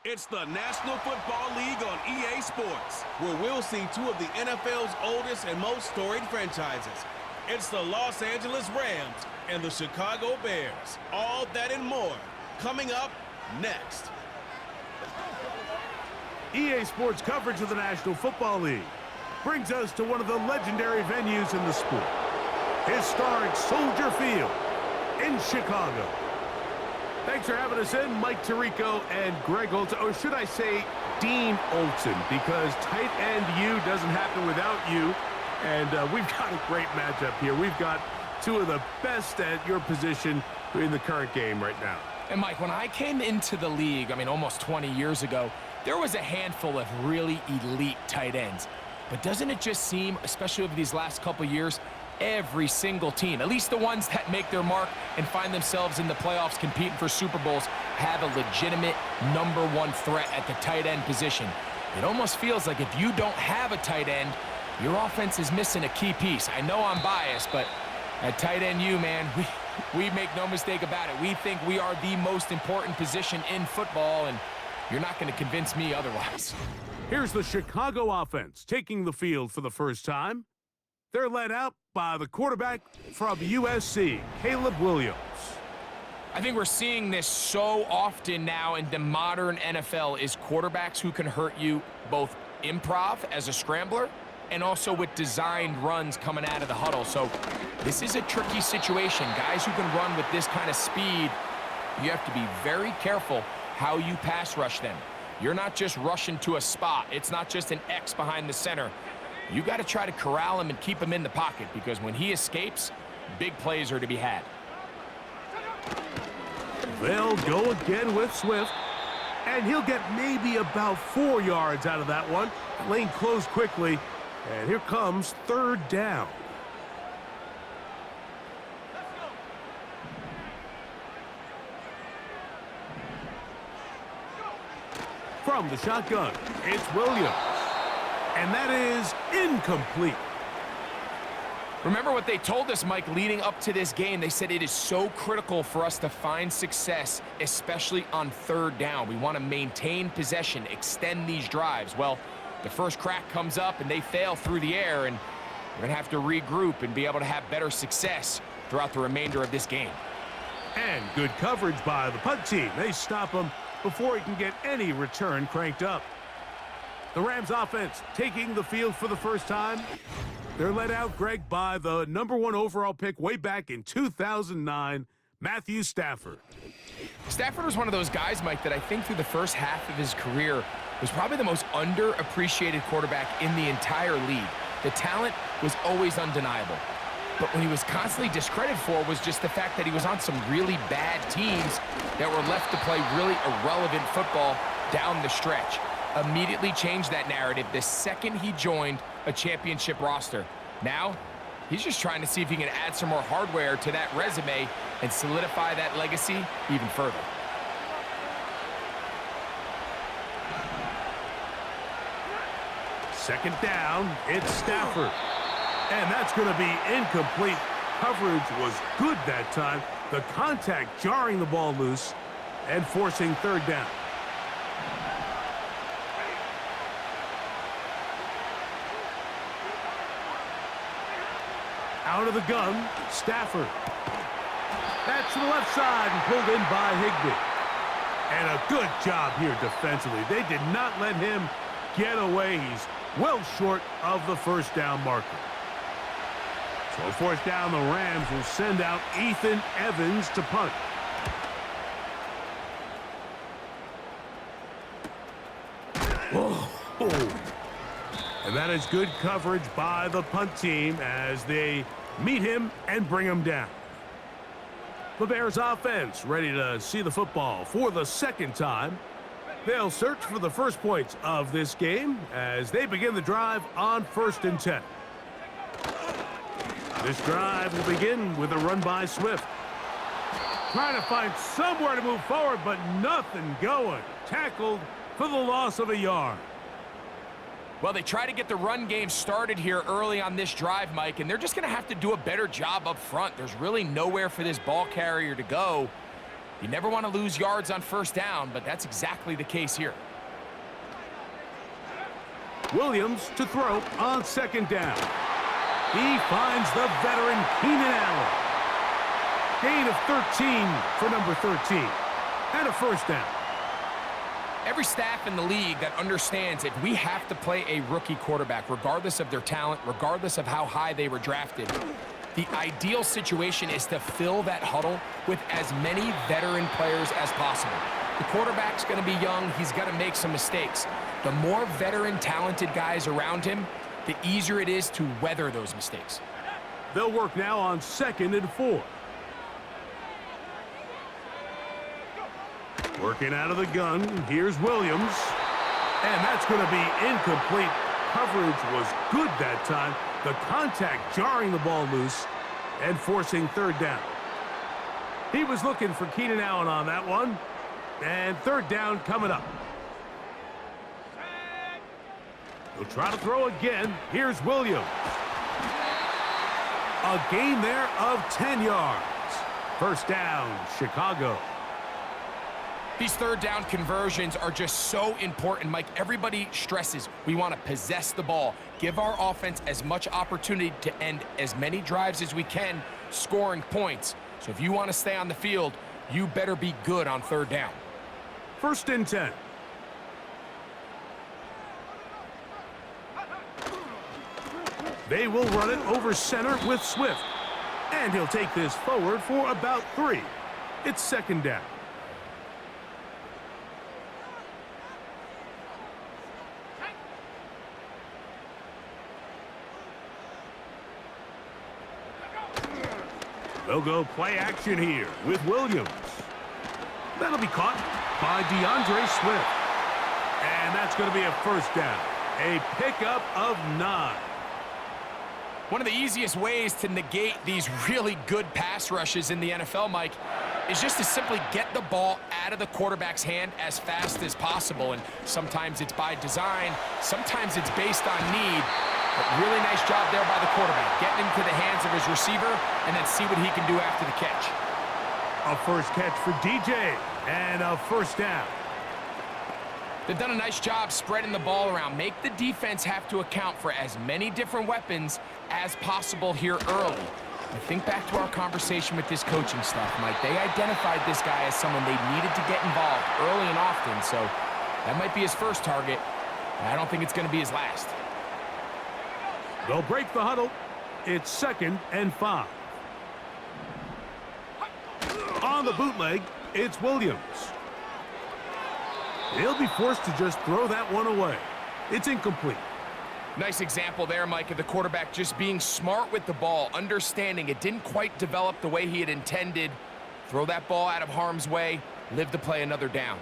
It's the National Football League on EA Sports, where we'll see two of the NFL's oldest and most storied franchises. It's the Los Angeles Rams and the Chicago Bears. All that and more coming up next. EA Sports coverage of the National Football League brings us to one of the legendary venues in the sport. Historic Soldier Field in Chicago. Thanks for having us in, Mike Tirico and Greg Olson, or should I say Dean Olson, because tight end U doesn't happen without you. And we've got a great matchup here. We've got two of the best at your position in the current game right now. And Mike, when I came into the league, almost 20 years ago, there was a handful of really elite tight ends. But doesn't it just seem, especially over these last couple years, every single team, at least the ones that make their mark and find themselves in the playoffs competing for Super Bowls, have a legitimate #1 threat at the tight end position. It almost feels like if you don't have a tight end, your offense is missing a key piece. I know I'm biased, but at tight end U, man, we make no mistake about it. We think we are the most important position in football, and you're not going to convince me otherwise. Here's the Chicago offense taking the field for the first time. They're led out by the quarterback from USC, Caleb Williams. I think we're seeing this so often now in the modern NFL is quarterbacks who can hurt you both improv as a scrambler and also with designed runs coming out of the huddle. So this is a tricky situation. Guys who can run with this kind of speed, you have to be very careful how you pass rush them. You're not just rushing to a spot. It's not just an X behind the center. You got to try to corral him and keep him in the pocket, because when he escapes, big plays are to be had. They'll go again with Swift, and he'll get maybe about 4 yards out of that one. Lane closed quickly, and here comes third down. From the shotgun, it's Williams. And that is incomplete. Remember what they told us, Mike, leading up to this game. They said it is so critical for us to find success, especially on third down. We want to maintain possession, extend these drives. Well, the first crack comes up and they fail through the air, and we're going to have to regroup and be able to have better success throughout the remainder of this game. And good coverage by the punt team. They stop him before he can get any return cranked up. The Rams offense taking the field for the first time. They're led out, Greg, by the #1 overall pick way back in 2009, Matthew Stafford. Stafford was one of those guys, Mike, that I think through the first half of his career was probably the most underappreciated quarterback in the entire league. The talent was always undeniable. But what he was constantly discredited for was just the fact that he was on some really bad teams that were left to play really irrelevant football down the stretch. Immediately changed that narrative the second he joined a championship roster. Now, he's just trying to see if he can add some more hardware to that resume and solidify that legacy even further. Second down, it's Stafford. And that's going to be incomplete. Coverage was good that time. The contact jarring the ball loose and forcing third down. Out of the gun, Stafford. That's to the left side and pulled in by Higbee. And a good job here defensively. They did not let him get away. He's well short of the first down marker. So fourth down, the Rams will send out Ethan Evans to punt. Whoa. And that is good coverage by the punt team as they meet him and bring him down. The Bears offense ready to see the football for the second time. They'll search for the first points of this game as they begin the drive on 1st and 10. This drive will begin with a run by Swift. Trying to find somewhere to move forward, but nothing going. Tackled for the loss of a yard. Well, they try to get the run game started here early on this drive, Mike, and they're just going to have to do a better job up front. There's really nowhere for this ball carrier to go. You never want to lose yards on first down, but that's exactly the case here. Williams to throw on second down. He finds the veteran Keenan Allen. Gain of 13 for number 13. And a first down. Every staff in the league that understands if we have to play a rookie quarterback, regardless of their talent, regardless of how high they were drafted, the ideal situation is to fill that huddle with as many veteran players as possible. The quarterback's going to be young. He's going to make some mistakes. The more veteran, talented guys around him, the easier it is to weather those mistakes. They'll work now on 2nd and 4. Working out of the gun, here's Williams. And that's going to be incomplete. Coverage was good that time. The contact jarring the ball loose and forcing third down. He was looking for Keenan Allen on that one. And third down coming up. He'll try to throw again. Here's Williams. A gain there of 10 yards. First down, Chicago. These third down conversions are just so important, Mike. Everybody stresses we want to possess the ball, give our offense as much opportunity to end as many drives as we can, scoring points. So if you want to stay on the field, you better be good on third down. 1st and 10. They will run it over center with Swift. And he'll take this forward for about 3. It's 2nd down. They'll go play action here with Williams. That'll be caught by DeAndre Swift. And that's going to be a first down. A pickup of 9. One of the easiest ways to negate these really good pass rushes in the NFL, Mike, is just to simply get the ball out of the quarterback's hand as fast as possible. And sometimes it's by design, sometimes it's based on need. But really nice job there by the quarterback, getting into the hands of his receiver and then see what he can do after the catch. A first catch for DJ and a first down. They've done a nice job spreading the ball around. Make the defense have to account for as many different weapons as possible here early. I think back to our conversation with this coaching staff, Mike. They identified this guy as someone they needed to get involved early and often, so that might be his first target, and I don't think it's going to be his last. They'll break the huddle. It's 2nd and 5. On the bootleg, it's Williams. He'll be forced to just throw that one away. It's incomplete. Nice example there, Mike, of the quarterback just being smart with the ball, understanding it didn't quite develop the way he had intended. Throw that ball out of harm's way, live to play another down.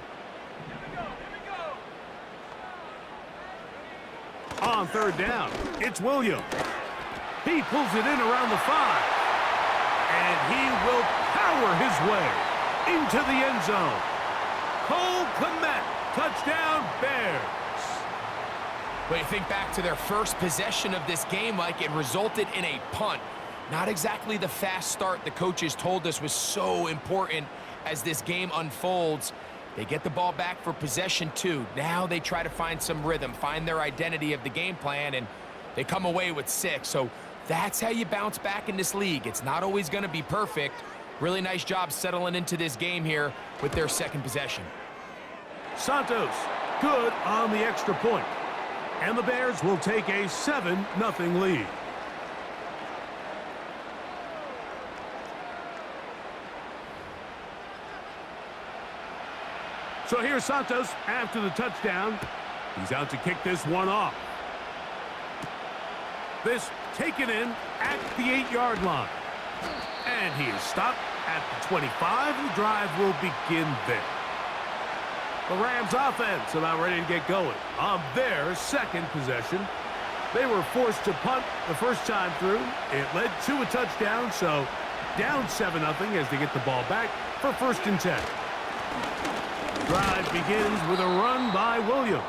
On third down, it's Williams. He pulls it in around the 5. And he will power his way into the end zone. Cole Kmet, touchdown Bears. When you think back to their first possession of this game, Mike, it resulted in a punt. Not exactly the fast start the coaches told us was so important as this game unfolds. They get the ball back for possession 2. Now they try to find some rhythm, find their identity of the game plan, and they come away with 6. So that's how you bounce back in this league. It's not always going to be perfect. Really nice job settling into this game here with their second possession. Santos, good on the extra point. And the Bears will take a 7-0 lead. So here's Santos after the touchdown. He's out to kick this one off. This taken in at the 8-yard line. And he is stopped at the 25. The drive will begin there. The Rams offense about ready to get going on their second possession. They were forced to punt the first time through. It led to a touchdown, so down 7-0 as they get the ball back for 1st and 10. Drive begins with a run by Williams.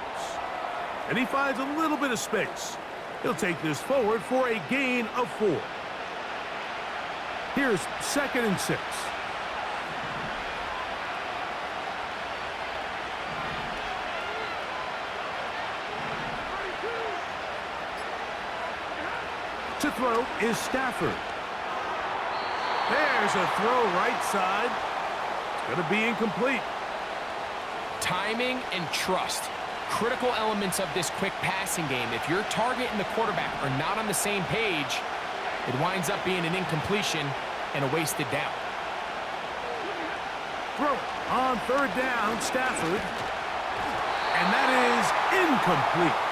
And he finds a little bit of space. He'll take this forward for a gain of 4. Here's 2nd and 6. To throw is Stafford. There's a throw right side. It's going to be incomplete. Timing and trust. Critical elements of this quick passing game. If your target and the quarterback are not on the same page, it winds up being an incompletion and a wasted down. Throw on third down, Stafford. And that is incomplete.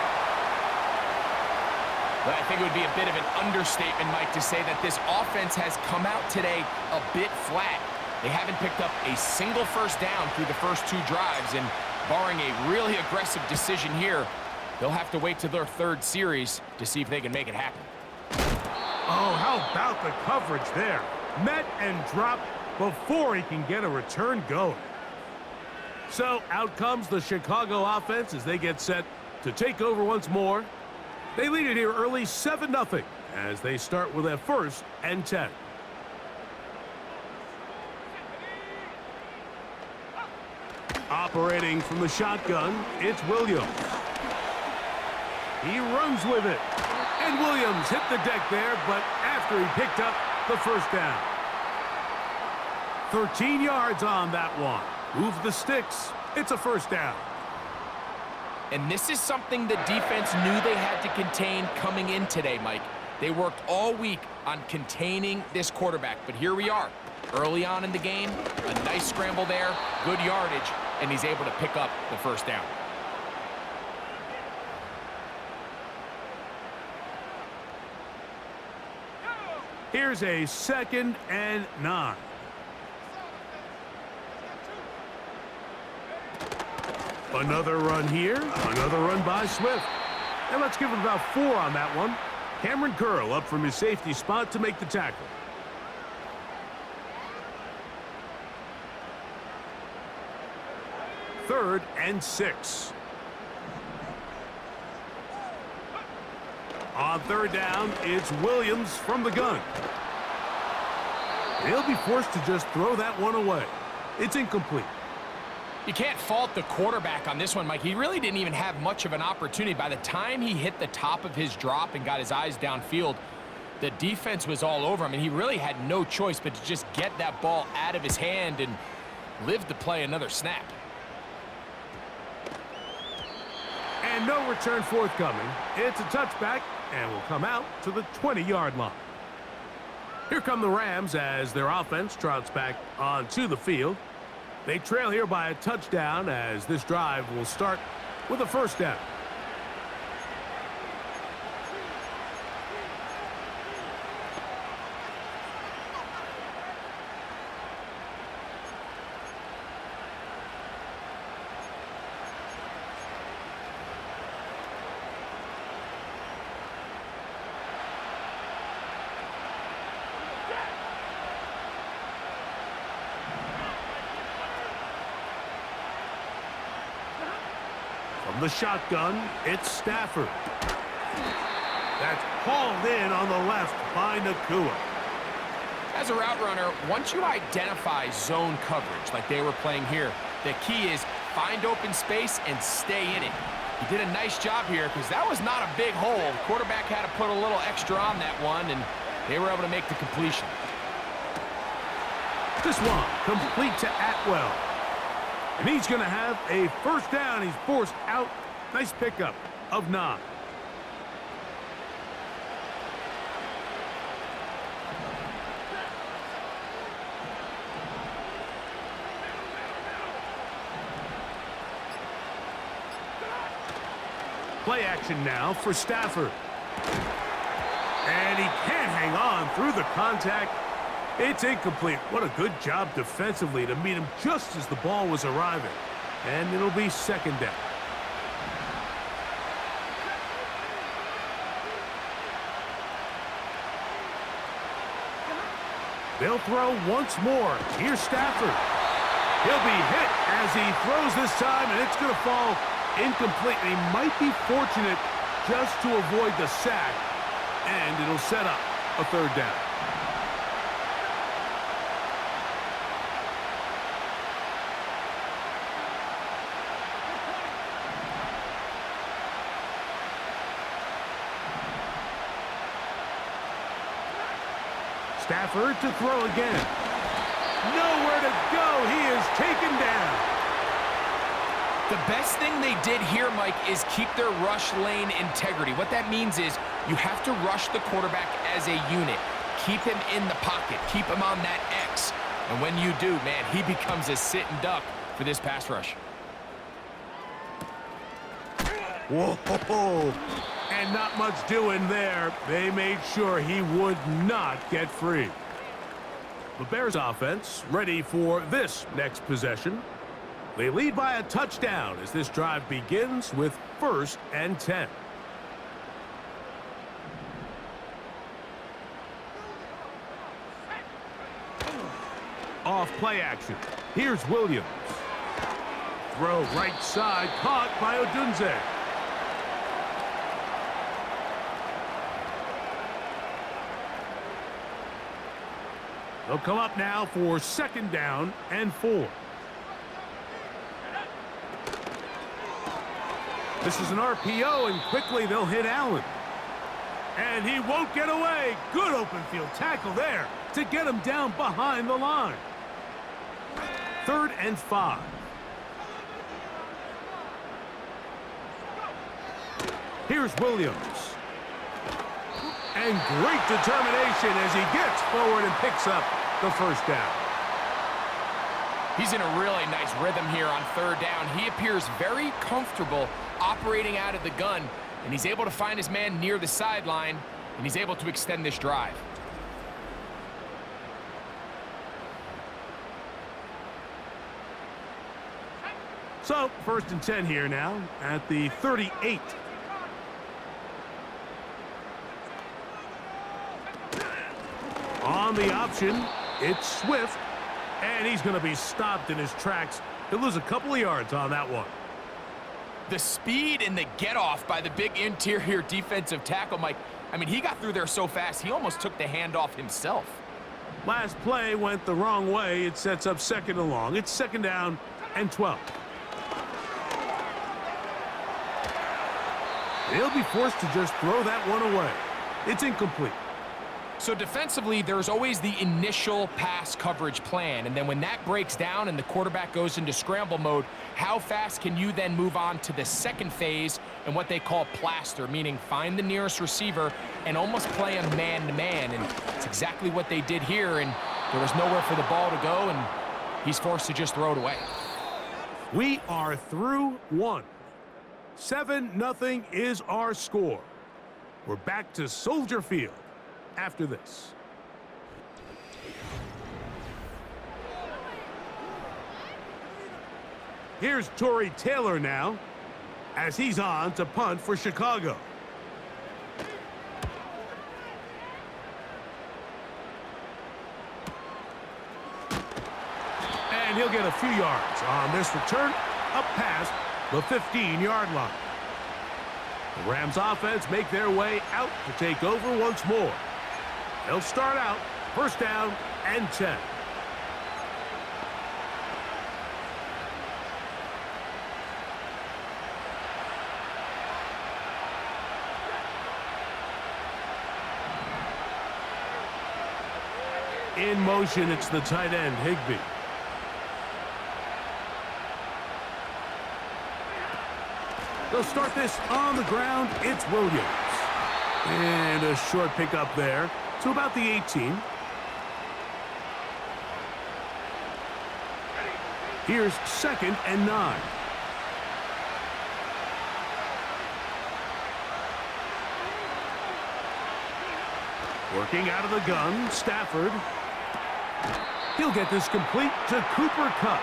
But I think it would be a bit of an understatement, Mike, to say that this offense has come out today a bit flat. They haven't picked up a single first down through the first 2 drives, and barring a really aggressive decision here, they'll have to wait to their 3rd series to see if they can make it happen. Oh, how about the coverage there? Met and dropped before he can get a return going. So out comes the Chicago offense as they get set to take over once more. They lead it here early 7-0 as they start with a 1st and 10. Operating from the shotgun, it's Williams. He runs with it. And Williams hit the deck there, but after he picked up the first down. 13 yards on that one. Move the sticks. It's a first down. And this is something the defense knew they had to contain coming in today, Mike. They worked all week on containing this quarterback, but here we are. Early on in the game, a nice scramble there, good yardage, and he's able to pick up the first down. Here's a 2nd and 9. Another run here, another run by Swift. And let's give it about 4 on that one. Cameron Curl up from his safety spot to make the tackle. Third and 6. On third down, it's Williams from the gun. He'll be forced to just throw that one away. It's incomplete. You can't fault the quarterback on this one, Mike. He really didn't even have much of an opportunity. By the time he hit the top of his drop and got his eyes downfield, the defense was all over him, and he really had no choice but to just get that ball out of his hand and live to play another snap. And no return forthcoming. It's a touchback and will come out to the 20-yard line. Here come the Rams as their offense trots back onto the field. They trail here by a touchdown as this drive will start with a first down. From the shotgun, it's Stafford. That's hauled in on the left by Nakua. As a route runner, once you identify zone coverage like they were playing here, the key is find open space and stay in it. He did a nice job here because that was not a big hole. The quarterback had to put a little extra on that one, and they were able to make the completion. This one complete to Atwell. And he's going to have a first down. He's forced out. Nice pickup of 9. Play action now for Stafford. And he can't hang on through the contact. It's incomplete. What a good job defensively to meet him just as the ball was arriving. And it'll be second down. They'll throw once more. Here's Stafford. He'll be hit as he throws this time, and it's going to fall incomplete. And he might be fortunate just to avoid the sack, and it'll set up a third down. Stafford to throw again. Nowhere to go. He is taken down. The best thing they did here, Mike, is keep their rush lane integrity. What that means is you have to rush the quarterback as a unit. Keep him in the pocket. Keep him on that X. And when you do, man, he becomes a sitting duck for this pass rush. Whoa! And not much doing there. They made sure he would not get free. The Bears offense ready for this next possession. They lead by a touchdown as this drive begins with 1st and 10. Off play action. Here's Williams. Throw right side, caught by Odunze. They'll come up now for 2nd down and 4. This is an RPO, and quickly they'll hit Allen. And he won't get away. Good open field tackle there to get him down behind the line. 3rd and 5. Here's Williams. And great determination as he gets forward and picks up the 1st down. He's in a really nice rhythm here on 3rd down. He appears very comfortable operating out of the gun, and he's able to find his man near the sideline, and he's able to extend this drive. So, 1st and 10 here now at the 38. On the option, it's Swift, and he's going to be stopped in his tracks. He'll lose a couple of yards on that one. The speed and the get-off by the big interior defensive tackle, Mike, I mean, he got through there so fast, he almost took the handoff himself. Last play went the wrong way. It sets up 2nd and long. It's 2nd down and 12. He'll be forced to just throw that one away. It's incomplete. So defensively, there's always the initial pass coverage plan, and then when that breaks down and the quarterback goes into scramble mode, how fast can you then move on to the 2nd phase and what they call plaster, meaning find the nearest receiver and almost play him man-to-man, and it's exactly what they did here, and there was nowhere for the ball to go, and he's forced to just throw it away. We are through 1. 7-0 is our score. We're back to Soldier Field after this. Here's Torrey Taylor now as he's on to punt for Chicago. And he'll get a few yards on this return up past the 15-yard line. The Rams offense make their way out to take over once more. They'll start out 1st down and 10. In motion, it's the tight end, Higbee. They'll start this on the ground. It's Williams. And a short pickup there to about the 18. Here's 2nd and 9. Working out of the gun, Stafford. He'll get this complete to Cooper Kupp.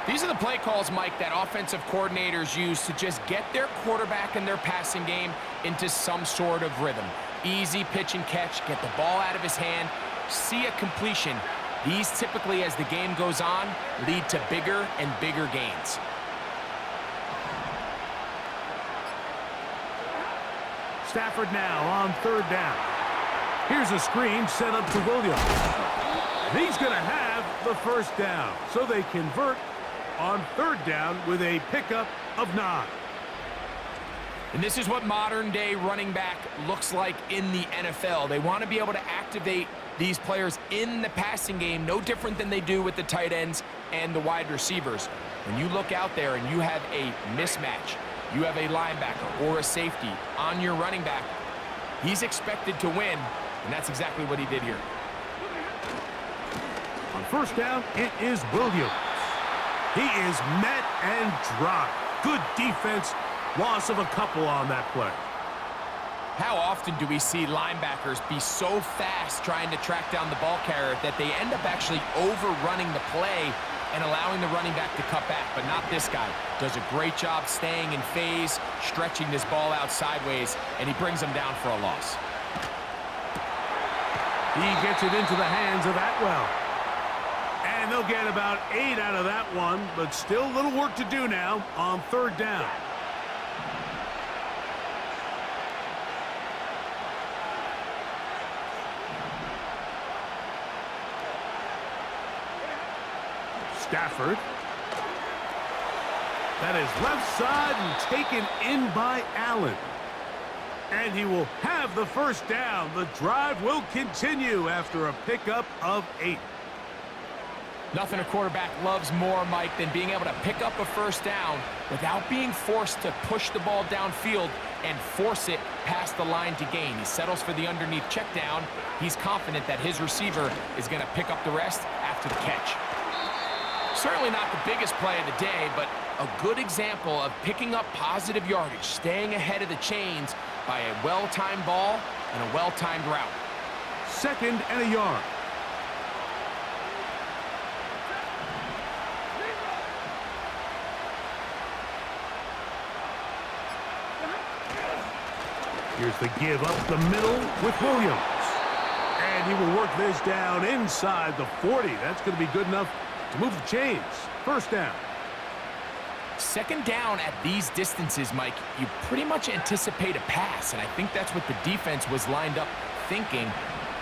These are the play calls, Mike, that offensive coordinators use to just get their quarterback and their passing game into some sort of rhythm. Easy pitch and catch, get the ball out of his hand, see a completion. These typically, as the game goes on, lead to bigger and bigger gains. Stafford now on 3rd down. Here's a screen set up to Williams. And he's going to have the 1st down. So they convert on 3rd down with a pickup of 9. And this is what modern-day running back looks like in the NFL. They want to be able to activate these players in the passing game, no different than they do with the tight ends and the wide receivers. When you look out there and you have a mismatch, you have a linebacker or a safety on your running back, he's expected to win, and that's exactly what he did here. On first down, it is Williams. He is met and dropped. Good defense. Loss of a couple on that play. How often do we see linebackers be so fast trying to track down the ball carrier that they end up actually overrunning the play and allowing the running back to cut back? But not this guy. Does a great job staying in phase, stretching this ball out sideways, and he brings him down for a loss. He gets it into the hands of Atwell. And they'll get about 8 out of that one, but still a little work to do now on third down. Stafford. That is left side and taken in by Allen. And he will have the first down. The drive will continue after a pickup of 8. Nothing a quarterback loves more, Mike, than being able to pick up a first down without being forced to push the ball downfield and force it past the line to gain. He settles for the underneath check down. He's confident that his receiver is going to pick up the rest after the catch. Certainly not the biggest play of the day, but a good example of picking up positive yardage, staying ahead of the chains by a well-timed ball and a well-timed route. 2nd and a yard. Here's the give up the middle with Williams. And he will work this down inside the 40. That's going to be good enough to move the chains. First down. 2nd down at these distances, Mike, you pretty much anticipate a pass, and I think that's what the defense was lined up thinking.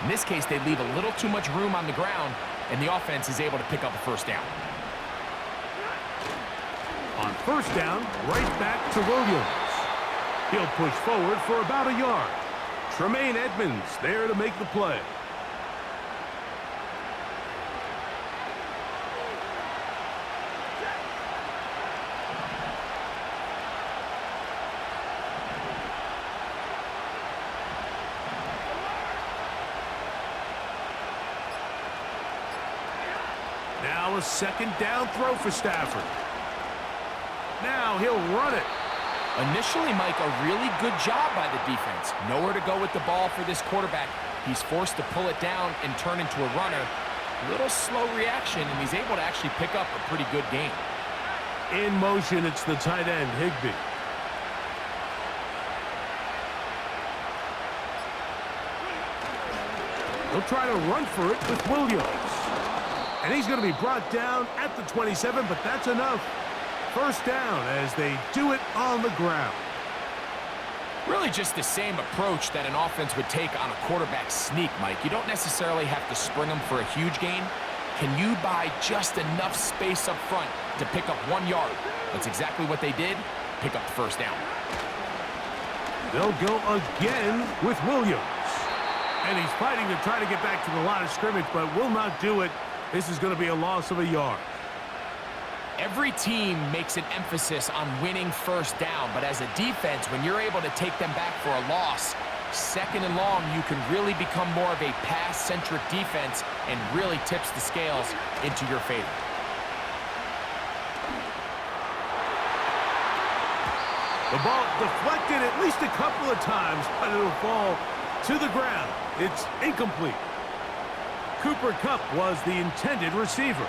In this case, they leave a little too much room on the ground, and the offense is able to pick up a first down. On first down, right back to Williams. He'll push forward for about a yard. Tremaine Edmonds there to make the play. Now a 2nd down throw for Stafford. Now he'll run it. Initially, Mike, a really good job by the defense. Nowhere to go with the ball for this quarterback. He's forced to pull it down and turn into a runner. A little slow reaction, and he's able to actually pick up a pretty good game. In motion, it's the tight end, Higbee. He'll try to run for it with Williams. And he's going to be brought down at the 27, but that's enough. First down as they do it on the ground. Really just the same approach that an offense would take on a quarterback sneak, Mike. You don't necessarily have to spring them for a huge gain. Can you buy just enough space up front to pick up 1 yard? That's exactly what they did. Pick up the first down. They'll go again with Williams. And he's fighting to try to get back to the line of scrimmage, but will not do it. This is going to be a loss of a yard. Every team makes an emphasis on winning first down, but as a defense, when you're able to take them back for a loss, 2nd and long, you can really become more of a pass-centric defense and really tips the scales into your favor. The ball deflected at least a couple of times, but it'll fall to the ground. It's incomplete. Cooper Kupp was the intended receiver.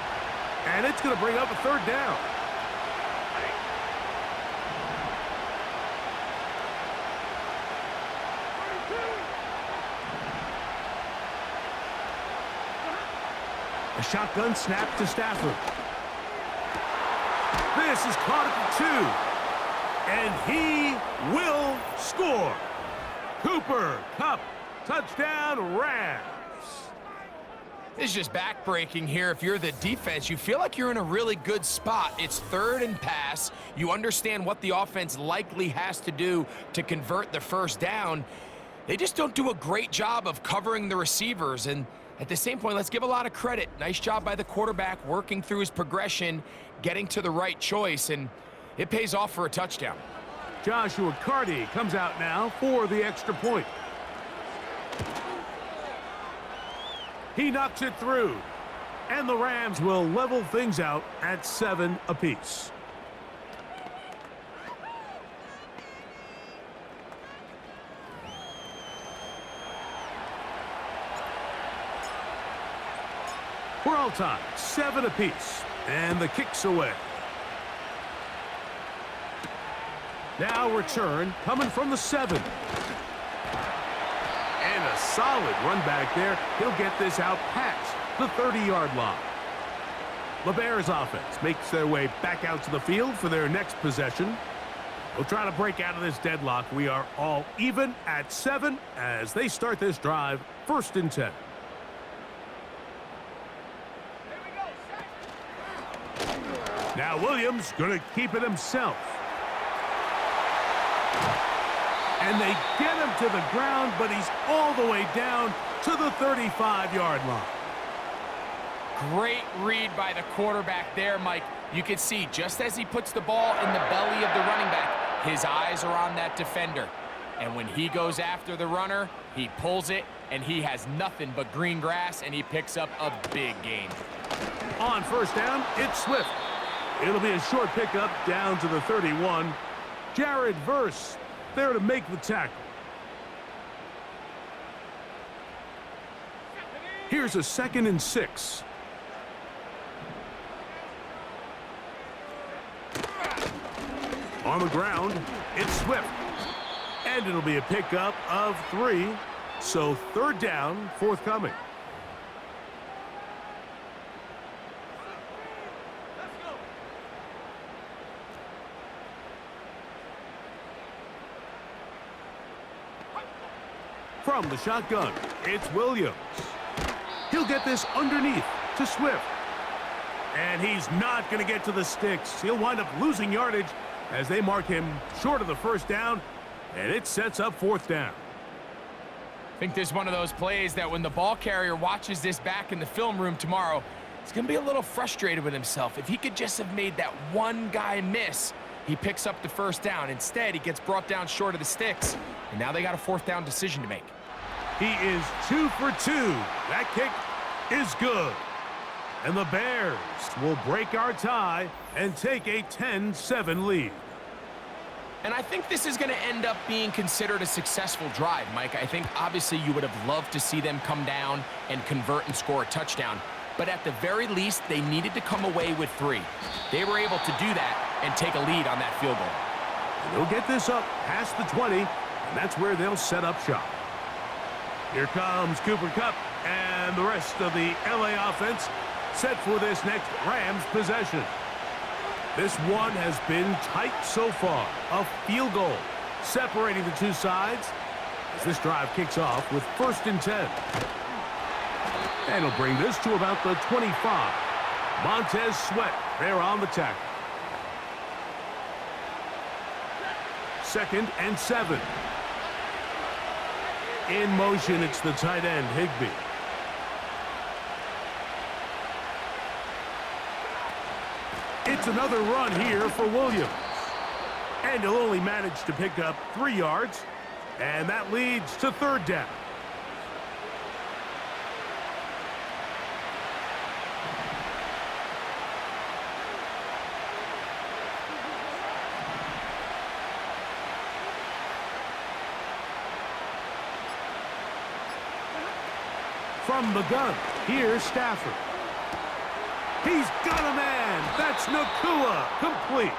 And it's going to bring up a 3rd down. A shotgun snap to Stafford. This is caught at the 2. And he will score. Cooper Kupp, touchdown Rams. This is just backbreaking here. If you're the defense, you feel like you're in a really good spot. It's 3rd and pass. You understand what the offense likely has to do to convert the first down. They just don't do a great job of covering the receivers, and At the same point, let's give a lot of credit. Nice job by the quarterback working through his progression, getting to the right choice, and it pays off for a touchdown. Joshua Carty comes out now for the extra point. He knocks it through, and the Rams will level things out at 7 apiece. We're all tied, 7 apiece, and the kick's away. Now return coming from the 7. And a solid run back there. He'll get this out past the 30-yard line. The Bears offense makes their way back out to the field for their next possession. We'll try to break out of this deadlock. We are all even at 7 as they start this drive, 1st and 10. Now Williams going to keep it himself. And they get him to the ground, but he's all the way down to the 35-yard line. Great read by the quarterback there, Mike. You can see just as he puts the ball in the belly of the running back, his eyes are on that defender. And when he goes after the runner, he pulls it, and he has nothing but green grass, and he picks up a big gain. On 1st down, it's Swift. It'll be a short pickup down to the 31. Jared Verse there to make the tackle. Here's a 2nd and 6. On the ground, it's Swift. And it'll be a pickup of 3. So 3rd down, forthcoming. From the shotgun, it's Williams. He'll get this underneath to Swift. And he's not going to get to the sticks. He'll wind up losing yardage as they mark him short of the 1st down, and it sets up 4th down. I think this is one of those plays that when the ball carrier watches this back in the film room tomorrow, he's going to be a little frustrated with himself. If he could just have made that one guy miss, he picks up the 1st down. Instead, he gets brought down short of the sticks, and now they got a 4th down decision to make. He is 2 for 2. That kick is good. And the Bears will break our tie and take a 10-7 lead. And I think this is going to end up being considered a successful drive, Mike. I think obviously you would have loved to see them come down and convert and score a touchdown. But at the very least, they needed to come away with 3. They were able to do that and take a lead on that field goal. And they'll get this up past the 20, and that's where they'll set up shop. Here comes Cooper Kupp and the rest of the LA offense set for this next Rams possession. This one has been tight so far. A field goal separating the two sides as this drive kicks off with 1st and 10. And he'll bring this to about the 25. Montez Sweat there on the tackle. 2nd and 7. In motion, it's the tight end, Higbee. It's another run here for Williams. And he'll only manage to pick up 3 yards. And that leads to 3rd down. From the gun, here's Stafford. He's got a man. That's Nakua, complete.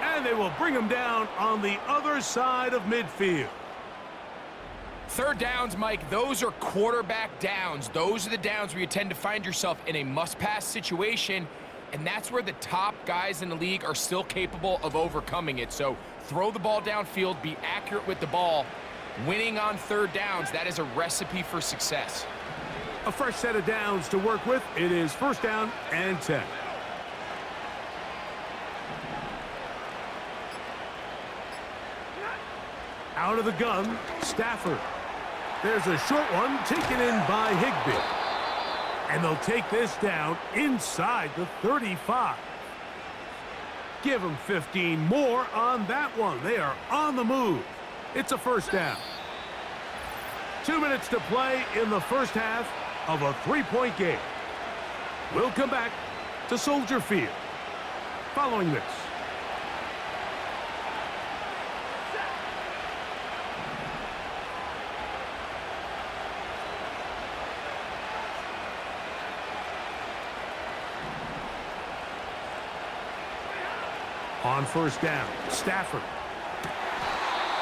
And they will bring him down on the other side of midfield. 3rd downs, Mike, those are quarterback downs. Those are the downs where you tend to find yourself in a must-pass situation, and that's where the top guys in the league are still capable of overcoming it. So throw the ball downfield, be accurate with the ball. Winning on 3rd downs, that is a recipe for success. A fresh set of downs to work with. It is 1st down and 10. Out of the gun, Stafford. There's a short one taken in by Higbee. And they'll take this down inside the 35. Give them 15 more on that one. They are on the move. It's a first down. 2 minutes to play in the first half of a 3-point game. We'll come back to Soldier Field following this. On first down, Stafford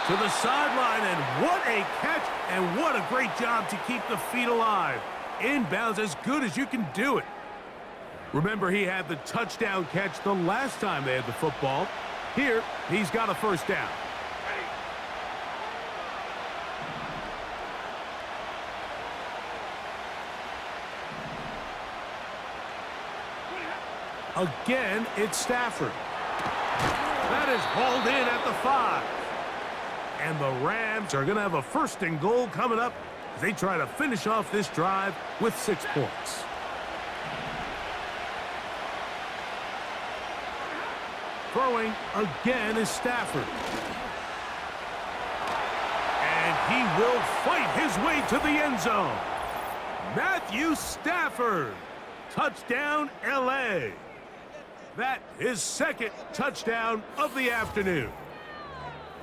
to the sideline, and what a catch, and what a great job to keep the feet alive. Inbounds as good as you can do it. Remember, he had the touchdown catch the last time they had the football. Here, he's got a first down. Again, it's Stafford. That is hauled in at the 5. And the Rams are going to have a first and goal coming up as they try to finish off this drive with 6 points. Throwing again is Stafford. And he will fight his way to the end zone. Matthew Stafford. Touchdown, LA. That is second touchdown of the afternoon.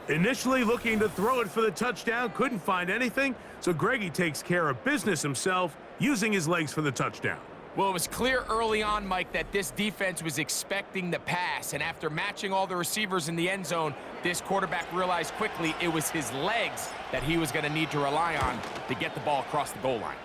Initially looking to throw it for the touchdown, couldn't find anything, so Greggy takes care of business himself, using his legs for the touchdown. Well, it was clear early on, Mike, that this defense was expecting the pass, and after matching all the receivers in the end zone, this quarterback realized quickly it was his legs that he was going to need to rely on to get the ball across the goal line.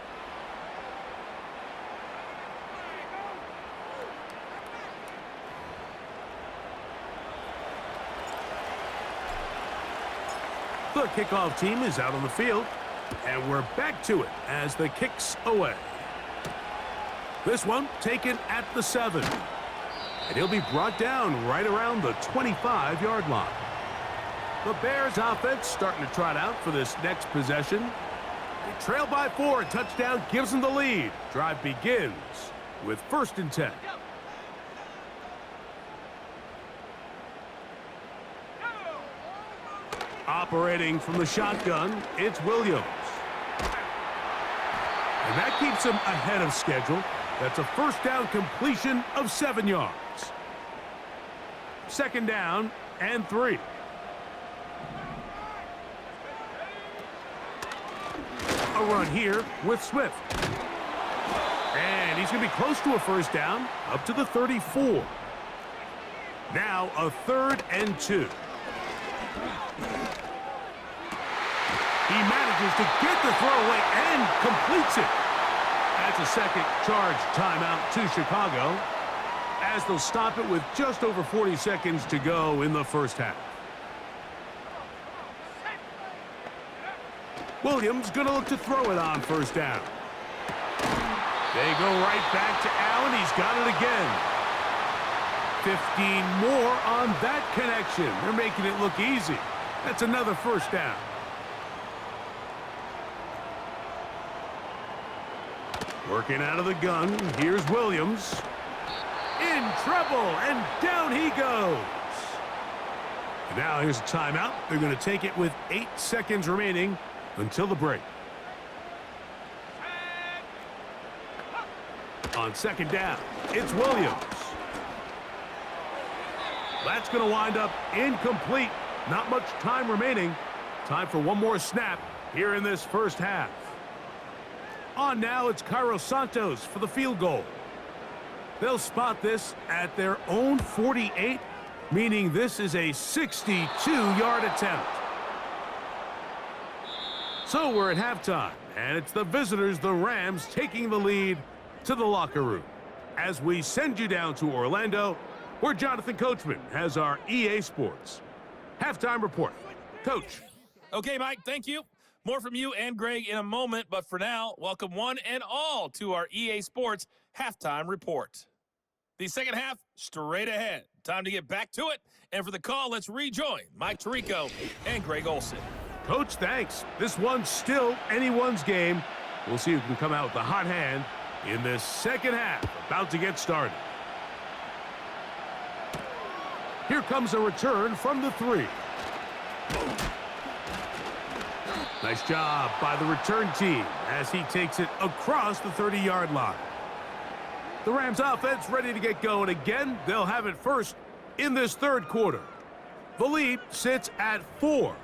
The kickoff team is out on the field, and we're back to it as the kick's away. This one taken at the 7. And he'll be brought down right around the 25-yard line. The Bears offense starting to trot out for this next possession. They trail by 4. A touchdown gives them the lead. Drive begins with 1st and 10. Operating from the shotgun, it's Williams. And that keeps him ahead of schedule. That's a first down completion of 7 yards. 2nd down and 3. A run here with Swift. And he's going to be close to a first down, up to the 34. Now a 3rd and 2. He manages to get the throw away and completes it. That's a second charge timeout to Chicago, as they'll stop it with just over 40 seconds to go in the first half. Williams going to look to throw it on first down. They go right back to Allen. He's got it again. 15 more on that connection. They're making it look easy. That's another first down. Working out of the gun, here's Williams. In trouble, and down he goes. And now here's a timeout. They're going to take it with 8 seconds remaining until the break. On 2nd down, it's Williams. That's going to wind up incomplete. Not much time remaining. Time for one more snap here in this first half. On now, it's Cairo Santos for the field goal. They'll spot this at their own 48, meaning this is a 62-yard attempt. So we're at halftime, and it's the visitors, the Rams, taking the lead to the locker room. As we send you down to Orlando, where Jonathan Coachman has our EA Sports halftime report. Coach. Okay, Mike, thank you. More from you and Greg in a moment, but for now, welcome one and all to our EA Sports halftime report. The second half, straight ahead. Time to get back to it, and for the call, let's rejoin Mike Tirico and Greg Olson. Coach, thanks. This one's still anyone's game. We'll see who can come out with the hot hand in this second half, about to get started. Here comes a return from the 3. Nice job by the return team as he takes it across the 30-yard line. The Rams offense ready to get going again. They'll have it first in this third quarter. The lead sits at 4,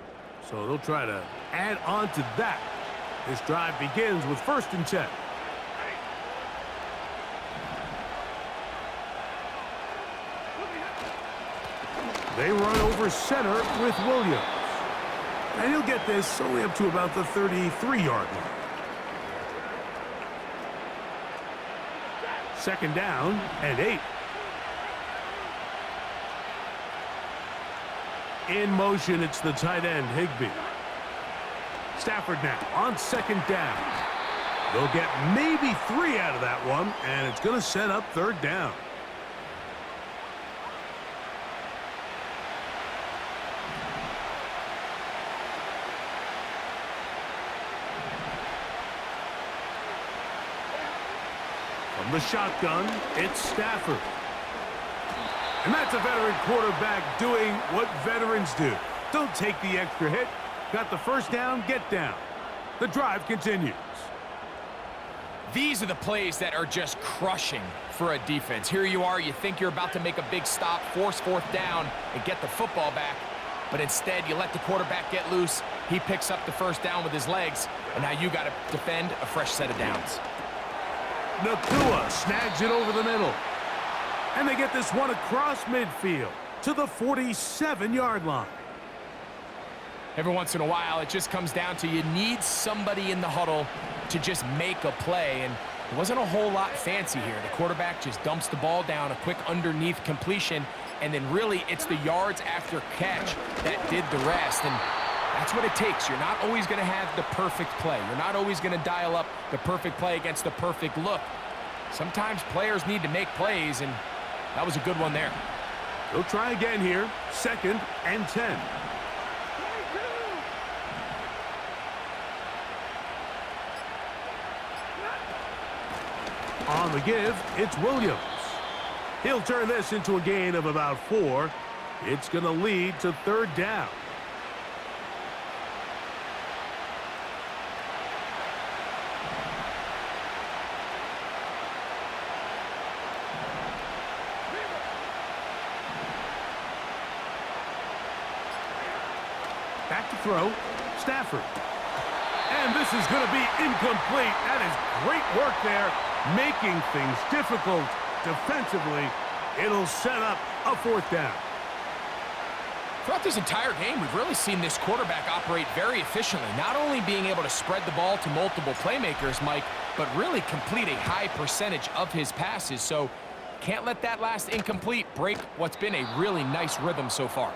so they'll try to add on to that. This drive begins with 1st and 10. They run over center with Williams. And he'll get this only up to about the 33-yard line. 2nd down and 8. In motion, it's the tight end, Higbee. Stafford now on 2nd down. They'll get maybe 3 out of that one, and it's going to set up 3rd down. From the shotgun, it's Stafford. And that's a veteran quarterback doing what veterans do. Don't take the extra hit. Got the 1st down, get down. The drive continues. These are the plays that are just crushing for a defense. Here you are, you think you're about to make a big stop, force 4th down, and get the football back. But instead, you let the quarterback get loose. He picks up the 1st down with his legs, and now you got to defend a fresh set of downs. Nakua snags it over the middle. And they get this one across midfield to the 47-yard line. Every once in a while, it just comes down to you need somebody in the huddle to just make a play. And it wasn't a whole lot fancy here. The quarterback just dumps the ball down, a quick underneath completion, and then really it's the yards after catch that did the rest. And that's what it takes. You're not always going to have the perfect play. You're not always going to dial up the perfect play against the perfect look. Sometimes players need to make plays, and that was a good one there. They'll try again here. 2nd and 10. On the give, it's Williams. He'll turn this into a gain of about 4. It's going to lead to 3rd down. Back to throw, Stafford. And this is going to be incomplete. That is great work there, making things difficult defensively. It'll set up a 4th down. Throughout this entire game, we've really seen this quarterback operate very efficiently, not only being able to spread the ball to multiple playmakers, Mike, but really complete a high percentage of his passes. So can't let that last incomplete break what's been a really nice rhythm so far.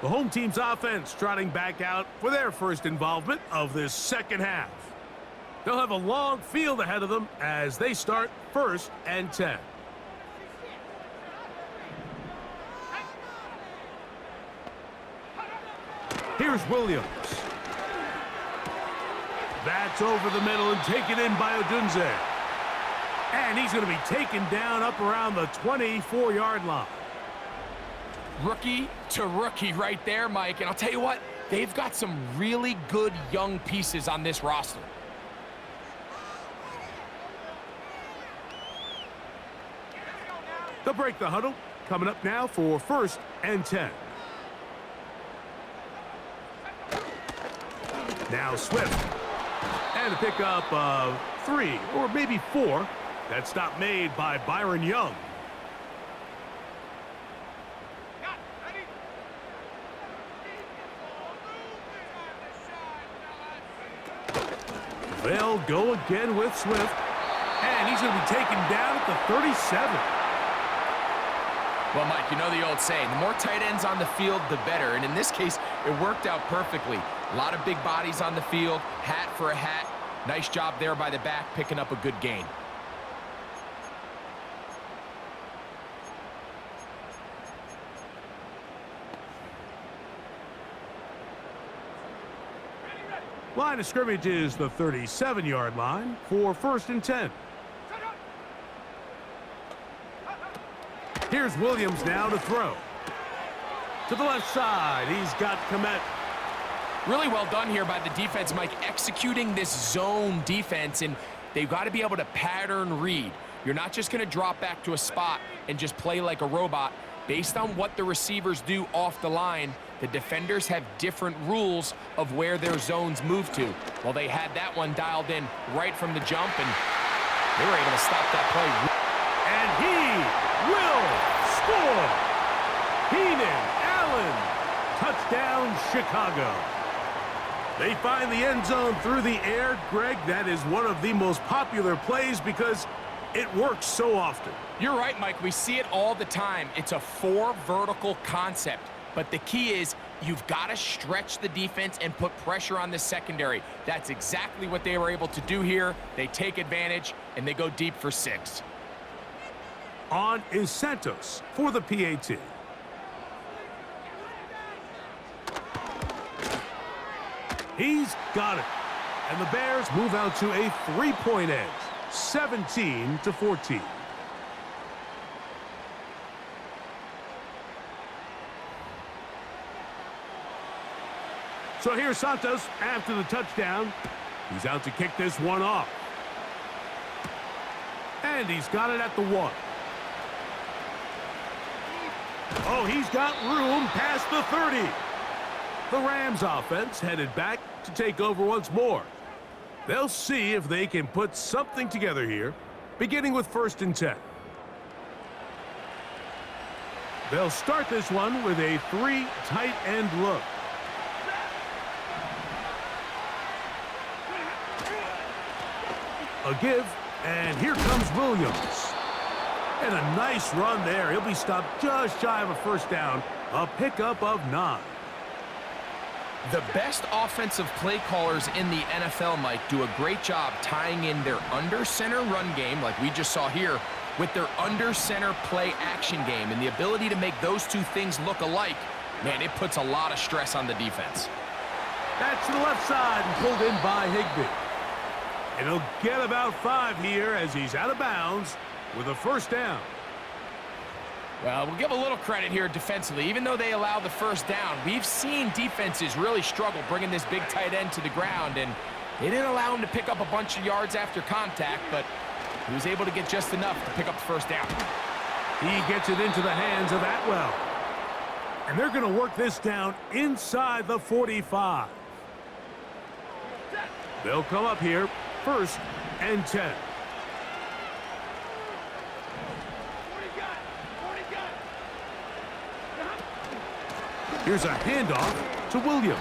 The home team's offense trotting back out for their first involvement of this second half. They'll have a long field ahead of them as they start 1st and 10. Here's Williams. That's over the middle and taken in by Odunze. And he's going to be taken down up around the 24-yard line. Rookie to rookie right there, Mike. And I'll tell you what, they've got some really good young pieces on this roster. They'll break the huddle. Coming up now for 1st and 10. Now Swift. And a pickup of 3 or maybe 4. That stop made by Byron Young. They'll go again with Swift. And he's going to be taken down at the 37. Well, Mike, you know the old saying, the more tight ends on the field, the better. And in this case, it worked out perfectly. A lot of big bodies on the field, hat for a hat. Nice job there by the back, picking up a good gain. Line of scrimmage is the 37-yard line for 1st and 10. Here's Williams now to throw. To the left side, he's got Komet. Really well done here by the defense, Mike, executing this zone defense, and they've got to be able to pattern read. You're not just going to drop back to a spot and just play like a robot. Based on what the receivers do off the line, the defenders have different rules of where their zones move to. Well, they had that one dialed in right from the jump, and they were able to stop that play. And he will score. Keenan Allen. Touchdown, Chicago. They find the end zone through the air. Greg, that is one of the most popular plays because it works so often. You're right, Mike. We see it all the time. It's a 4 vertical concept. But the key is you've got to stretch the defense and put pressure on the secondary. That's exactly what they were able to do here. They take advantage, and they go deep for 6. On is Santos for the PAT. He's got it. And the Bears move out to a 3-point edge, 17-14. So here's Santos after the touchdown. He's out to kick this one off. And he's got it at the 1. Oh, he's got room past the 30. The Rams offense headed back to take over once more. They'll see if they can put something together here, beginning with 1st and 10. They'll start this one with a 3 tight end look. A give, and here comes Williams. And a nice run there. He'll be stopped just shy of a 1st down. A pickup of 9. The best offensive play callers in the NFL, Mike, do a great job tying in their under-center run game, like we just saw here, with their under-center play action game. And the ability to make those two things look alike, man, it puts a lot of stress on the defense. That's to the left side and pulled in by Higbee. And he'll get about 5 here as he's out of bounds with a 1st down. Well, we'll give a little credit here defensively. Even though they allow the 1st down, we've seen defenses really struggle bringing this big tight end to the ground, and they didn't allow him to pick up a bunch of yards after contact, but he was able to get just enough to pick up the 1st down. He gets it into the hands of Atwell. And they're going to work this down inside the 45. They'll come up here, 1st and 10. Here's a handoff to Williams.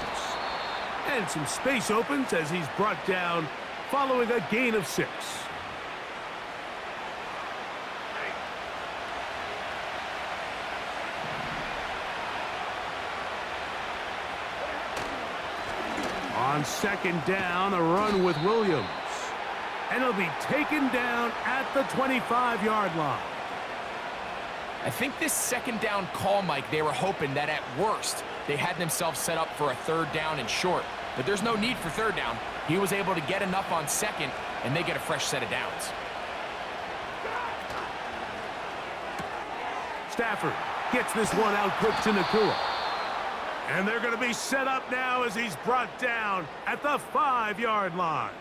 And some space opens as he's brought down following a gain of 6. On 2nd down, a run with Williams. And he'll be taken down at the 25-yard line. I think this 2nd down call, Mike, they were hoping that at worst they had themselves set up for a 3rd down and short. But there's no need for 3rd down. He was able to get enough on 2nd, and they get a fresh set of downs. Stafford gets this one out quick to Nakua. And they're going to be set up now as he's brought down at the 5-yard line.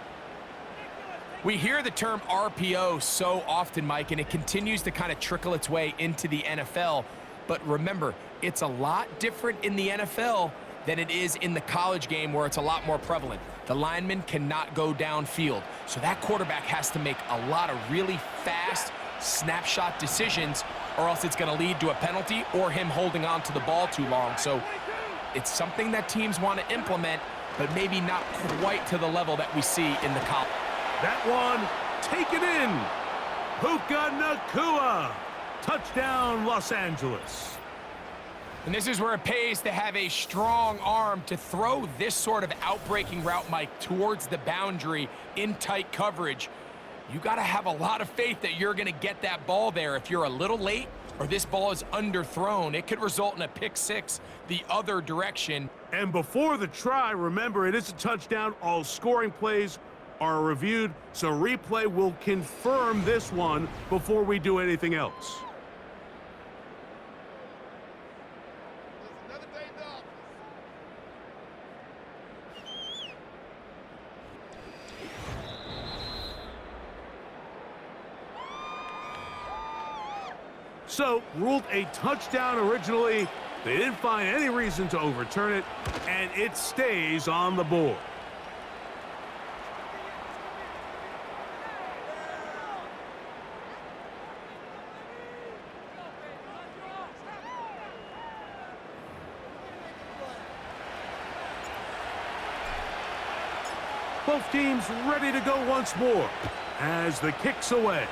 We hear the term RPO so often, Mike, and it continues to kind of trickle its way into the NFL. But remember, it's a lot different in the NFL than it is in the college game where it's a lot more prevalent. The lineman cannot go downfield, so that quarterback has to make a lot of really fast snapshot decisions, or else it's going to lead to a penalty or him holding on to the ball too long. So it's something that teams want to implement, but maybe not quite to the level that we see in the college. That one taken in. Puka Nakua. Touchdown, Los Angeles. And this is where it pays to have a strong arm to throw this sort of outbreaking route, Mike, towards the boundary in tight coverage. You got to have a lot of faith that you're going to get that ball there. If you're a little late or this ball is underthrown, it could result in a pick 6 the other direction. And before the try, remember, it is a touchdown. All scoring plays are reviewed, so replay will confirm this one before we do anything else. So, ruled a touchdown originally. They didn't find any reason to overturn it, and it stays on the board. Both teams ready to go once more as the kick's away.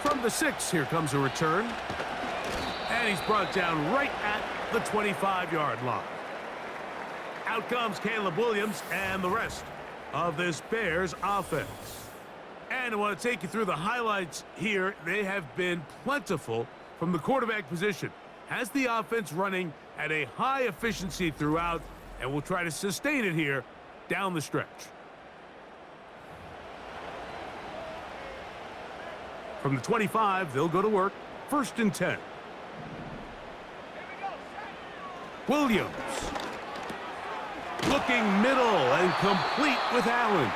From the 6, here comes a return. And he's brought down right at the 25-yard line. Out comes Caleb Williams and the rest of this Bears offense. And I want to take you through the highlights here. They have been plentiful from the quarterback position. Has the offense running at a high efficiency throughout, and we'll try to sustain it here down the stretch. From the 25, they'll go to work. 1st and 10. Williams. Looking middle and complete with Allen.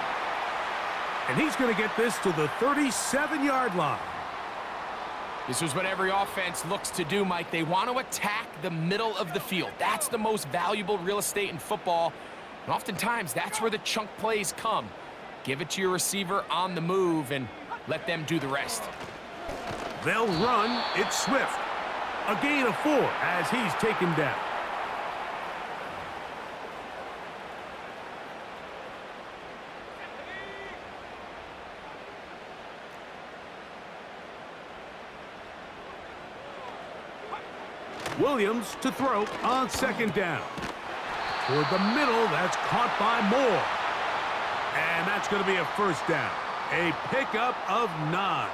And he's going to get this to the 37-yard line. This is what every offense looks to do, Mike. They want to attack the middle of the field. That's the most valuable real estate in football. And oftentimes, that's where the chunk plays come. Give it to your receiver on the move and let them do the rest. They'll run. It's Swift. A gain of 4 as he's taken down. Williams to throw on 2nd down. Toward the middle, that's caught by Moore. And that's going to be a 1st down. A pickup of 9.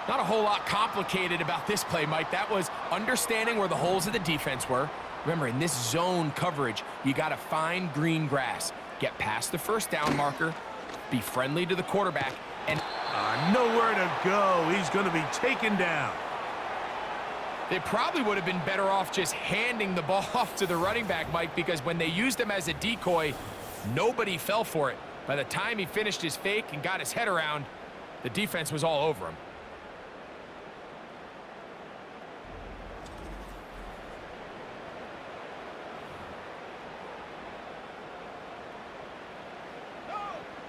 Not a whole lot complicated about this play, Mike. That was understanding where the holes of the defense were. Remember, in this zone coverage, you got to find green grass. Get past the 1st down marker, be friendly to the quarterback, and nowhere to go. He's going to be taken down. They probably would have been better off just handing the ball off to the running back, Mike, because when they used him as a decoy, nobody fell for it. By the time he finished his fake and got his head around, the defense was all over him.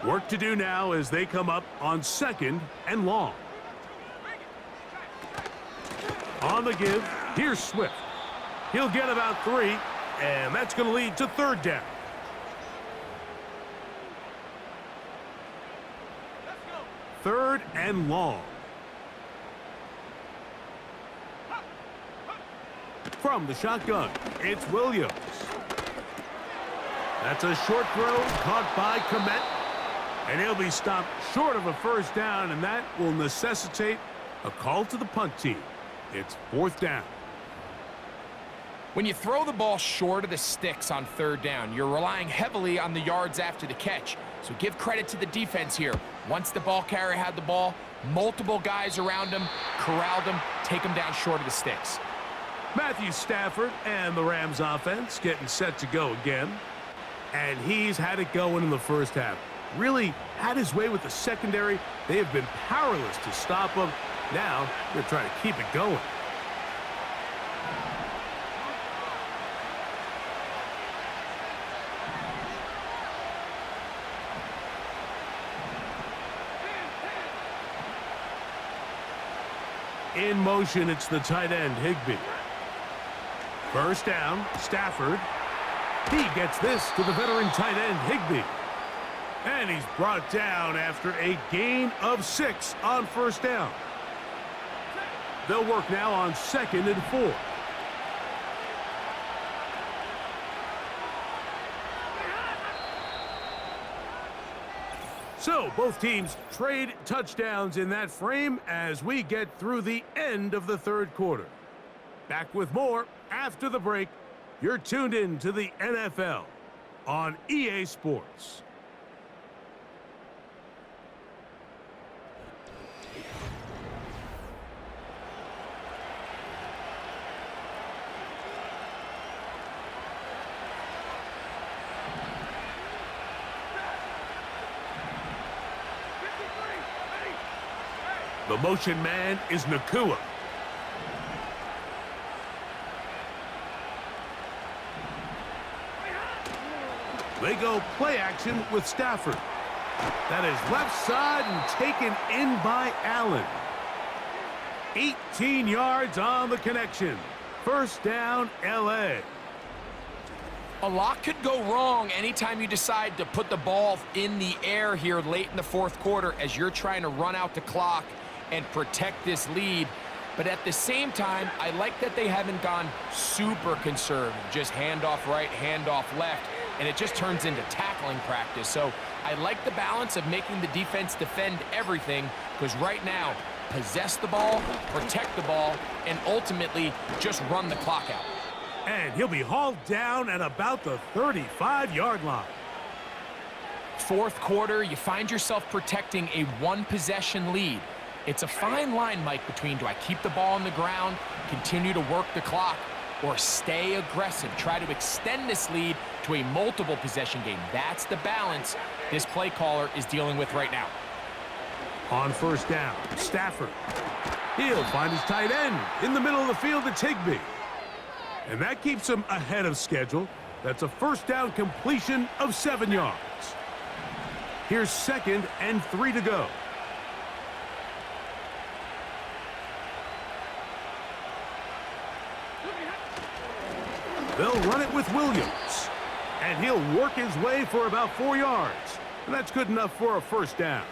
Work to do now as they come up on 2nd and long. On the give, here's Swift. He'll get about 3, and that's going to lead to 3rd down. Third and long. From the shotgun, it's Williams. That's a short throw caught by Komet. And he'll be stopped short of a 1st down, and that will necessitate a call to the punt team. It's 4th down. When you throw the ball short of the sticks on 3rd down, you're relying heavily on the yards after the catch. So give credit to the defense here. Once the ball carrier had the ball, multiple guys around him, corralled him, take him down short of the sticks. Matthew Stafford and the Rams offense getting set to go again. And he's had it going in the 1st half. Really had his way with the secondary. They have been powerless to stop him. Now they're trying to keep it going. In motion, it's the tight end, Higbee. 1st down, Stafford. He gets this to the veteran tight end, Higbee. And he's brought down after a gain of 6 on 1st down. They'll work now on 2nd and 4. So both teams trade touchdowns in that frame as we get through the end of the 3rd quarter. Back with more after the break. You're tuned in to the NFL on EA Sports. The motion man is Nakua. They go play action with Stafford. That is left side and taken in by Allen. 18 yards on the connection. First down, LA. A lot could go wrong anytime you decide to put the ball in the air here late in the fourth quarter as you're trying to run out the clock and protect this lead. But at the same time, I like that they haven't gone super conservative. Just handoff right, handoff left, and it just turns into tackling practice. So I like the balance of making the defense defend everything, because right now, possess the ball, protect the ball, and ultimately just run the clock out. And he'll be hauled down at about the 35-yard line. Fourth quarter, you find yourself protecting a one-possession lead. It's a fine line, Mike, between do I keep the ball on the ground, continue to work the clock, or stay aggressive, try to extend this lead to a multiple possession game. That's the balance this play caller is dealing with right now. On first down, Stafford. He'll find his tight end in the middle of the field to Higbee. And that keeps him ahead of schedule. That's a first down completion of 7 yards. Here's 2nd and 3 to go. They'll run it with Williams. And he'll work his way for about 4 yards. And that's good enough for a first down.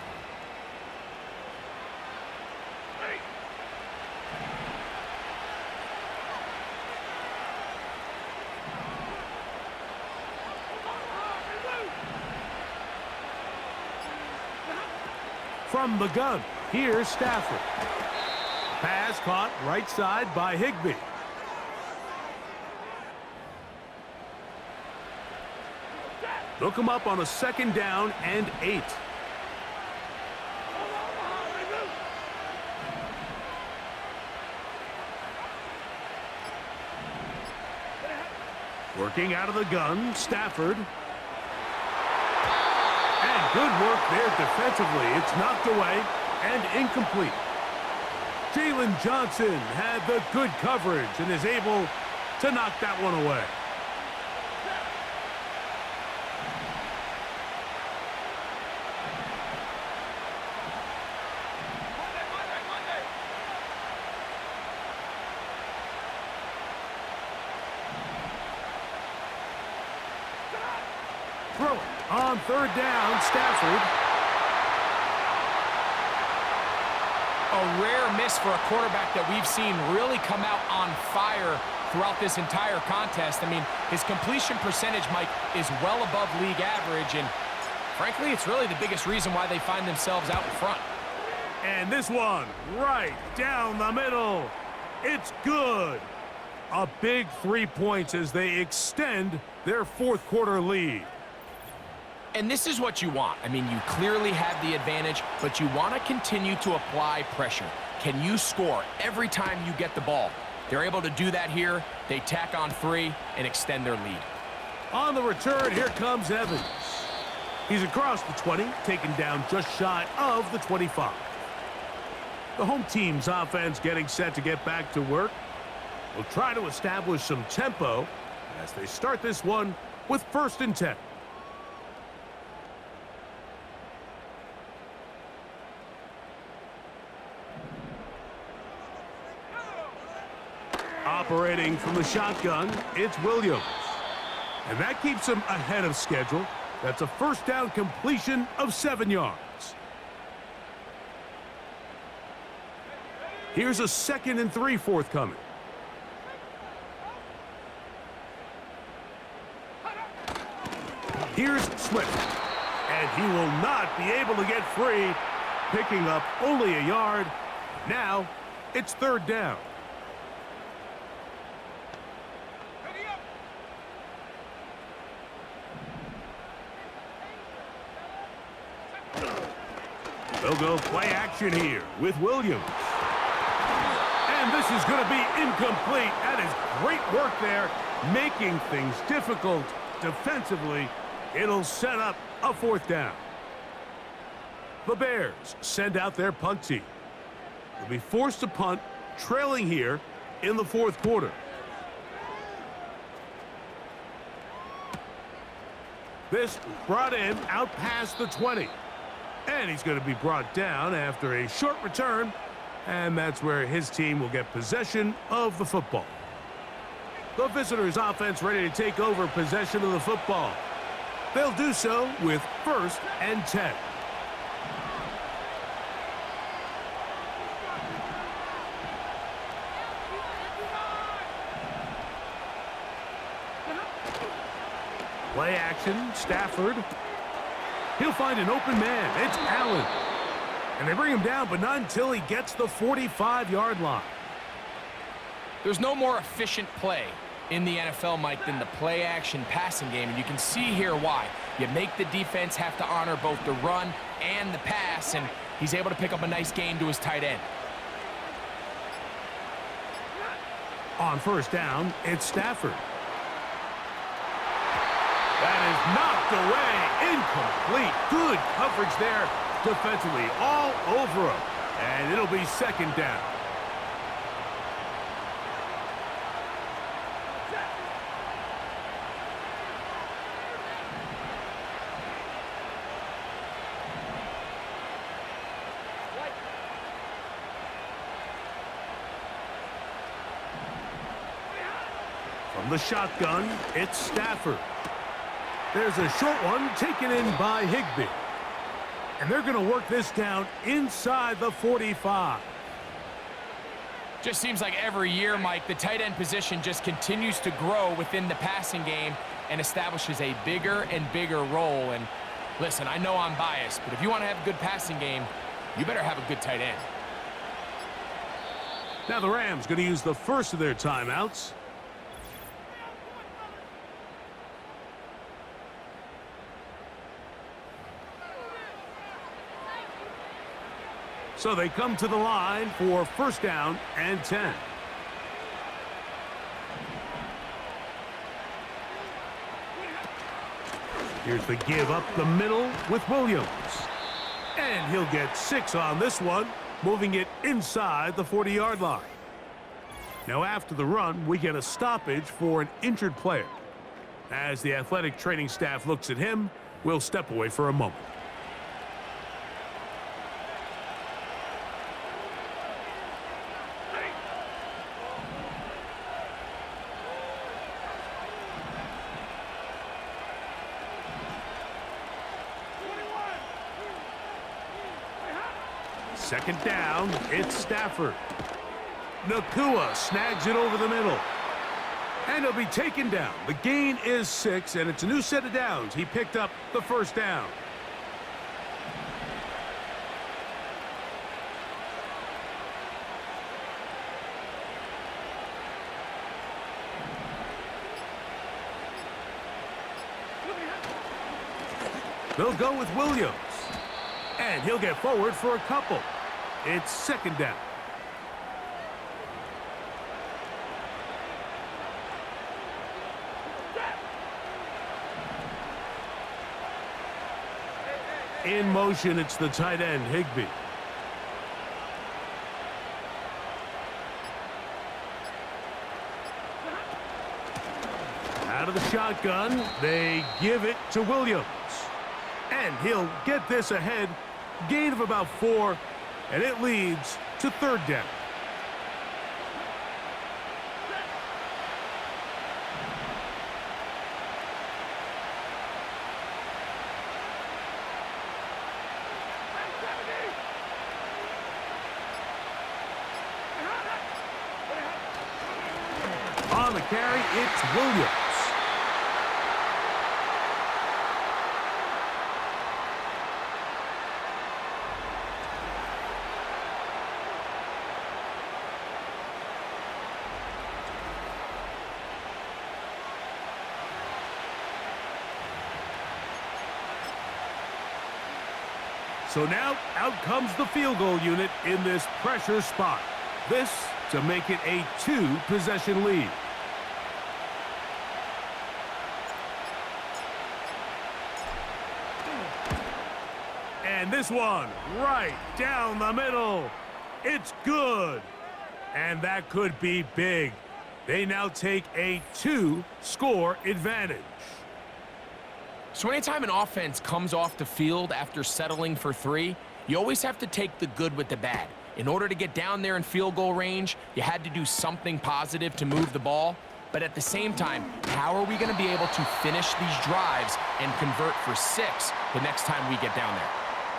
From the gun, here's Stafford. Pass caught right side by Higbee. They'll come up on a 2nd down and 8. Working out of the gun, Stafford. And good work there defensively. It's knocked away and incomplete. Jalen Johnson had the good coverage and is able to knock that one away. Throw it on 3rd down, Stafford. A rare miss for a quarterback that we've seen really come out on fire throughout this entire contest. I mean, his completion percentage, Mike, is well above league average, and frankly, it's really the biggest reason why they find themselves out in front. And this one right down the middle. It's good. A big 3 points as they extend their fourth quarter lead. And this is what you want. I mean, you clearly have the advantage, but you want to continue to apply pressure. Can you score every time you get the ball? They're able to do that here. They tack on 3 and extend their lead. On the return, here comes Evans. He's across the 20, taken down just shy of the 25. The home team's offense getting set to get back to work. Will try to establish some tempo as they start this one with 1st and 10. Operating from the shotgun, it's Williams. And that keeps him ahead of schedule. That's a first down completion of 7 yards. Here's a 2nd and 3 forthcoming. Here's Swift. And he will not be able to get free, picking up only a yard. Now, it's 3rd down. They'll go play action here with Williams. And this is going to be incomplete. That is great work there, making things difficult defensively. It'll set up a 4th down. The Bears send out their punt team. They'll be forced to punt, trailing here in the fourth quarter. This brought in out past the 20. And he's going to be brought down after a short return. And that's where his team will get possession of the football. The visitors' offense ready to take over possession of the football. They'll do so with 1st and 10. Play action, Stafford. He'll find an open man. It's Allen. And they bring him down, but not until he gets the 45-yard line. There's no more efficient play in the NFL, Mike, than the play-action passing game, and you can see here why. You make the defense have to honor both the run and the pass, and he's able to pick up a nice gain to his tight end. On 1st down, it's Stafford. That is knocked away. Incomplete. Good coverage there defensively. All over him. And it'll be 2nd down. From the shotgun, it's Stafford. There's a short one taken in by Higbee. And they're going to work this down inside the 45. Just seems like every year, Mike, the tight end position just continues to grow within the passing game and establishes a bigger and bigger role. And listen, I know I'm biased, but if you want to have a good passing game, you better have a good tight end. Now the Rams going to use the first of their timeouts. So they come to the line for 1st down and 10. Here's the give up the middle with Williams. And he'll get 6 on this one, moving it inside the 40-yard line. Now after the run, we get a stoppage for an injured player. As the athletic training staff looks at him, we'll step away for a moment. Second down, it's Stafford. Nakua snags it over the middle. And he'll be taken down. The gain is 6, and it's a new set of downs. He picked up the 1st down. They'll go with Williams. And he'll get forward for a couple. It's 2nd down. In motion, it's the tight end, Higbee. Out of the shotgun, they give it to Williams. And he'll get this ahead. Gain of about 4, and it leads to 3rd down. On the carry, it's Williams. So now, out comes the field goal unit in this pressure spot. This to make it a 2-possession lead. And this one, right down the middle. It's good. And that could be big. They now take a 2-score advantage. So anytime an offense comes off the field after settling for 3, you always have to take the good with the bad. In order to get down there in field goal range, you had to do something positive to move the ball. But at the same time, how are we going to be able to finish these drives and convert for 6 the next time we get down there?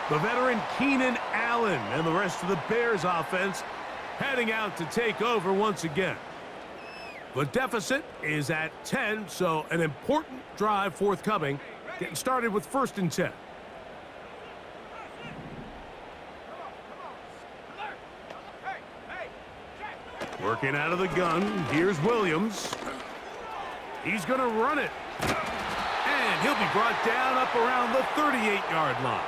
The veteran Keenan Allen and the rest of the Bears offense heading out to take over once again. The deficit is at 10, so an important drive forthcoming. Getting started with 1st and 10. Working out of the gun, here's Williams. He's going to run it. And he'll be brought down up around the 38-yard line.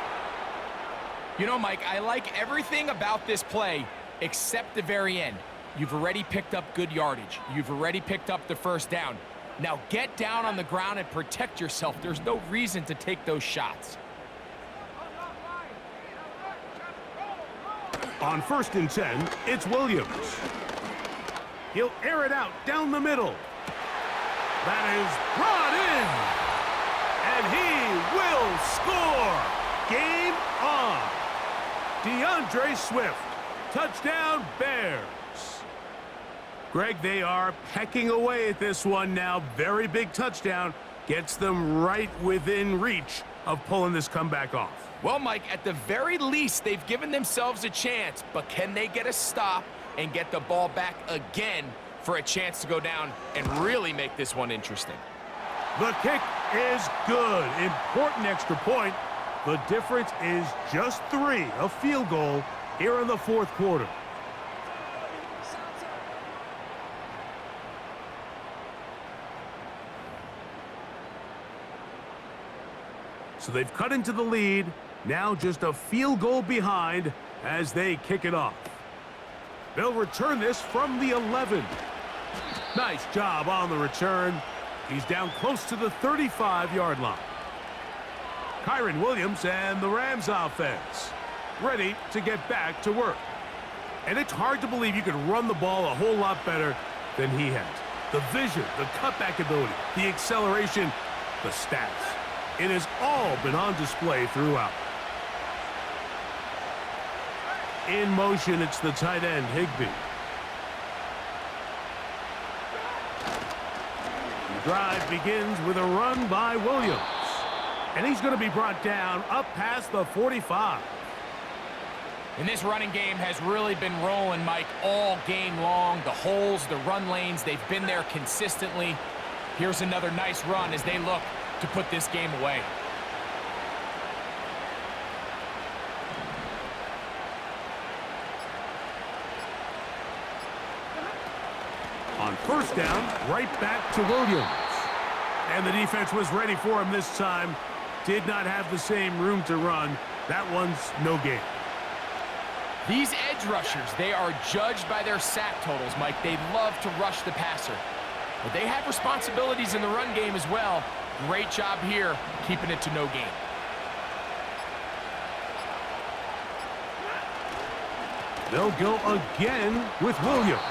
You know, Mike, I like everything about this play except the very end. You've already picked up good yardage. You've already picked up the 1st down. Now get down on the ground and protect yourself. There's no reason to take those shots. On 1st and 10, it's Williams. He'll air it out down the middle. That is brought in. And he will score. Game on. DeAndre Swift. Touchdown, Bears. Greg, they are pecking away at this one now. Very big touchdown. Gets them right within reach of pulling this comeback off. Well, Mike, at the very least, they've given themselves a chance, but can they get a stop and get the ball back again for a chance to go down and really make this one interesting? The kick is good. Important extra point. The difference is just 3, a field goal here in the 4th quarter. So they've cut into the lead. Now just a field goal behind as they kick it off. They'll return this from the 11. Nice job on the return. He's down close to the 35-yard line. Kyron Williams and the Rams offense ready to get back to work. And it's hard to believe you can run the ball a whole lot better than he has. The vision, the cutback ability, the acceleration, the stats. It has all been on display throughout. In motion, it's the tight end, Higbee. The drive begins with a run by Williams. And he's going to be brought down up past the 45. And this running game has really been rolling, Mike, all game long. The holes, the run lanes, they've been there consistently. Here's another nice run as they look to put this game away. On 1st down, right back to Williams. And the defense was ready for him this time. Did not have the same room to run. That one's no gain. These edge rushers, they are judged by their sack totals, Mike. They love to rush the passer. But they have responsibilities in the run game as well. Great job here, keeping it to no gain. They'll go again with Williams.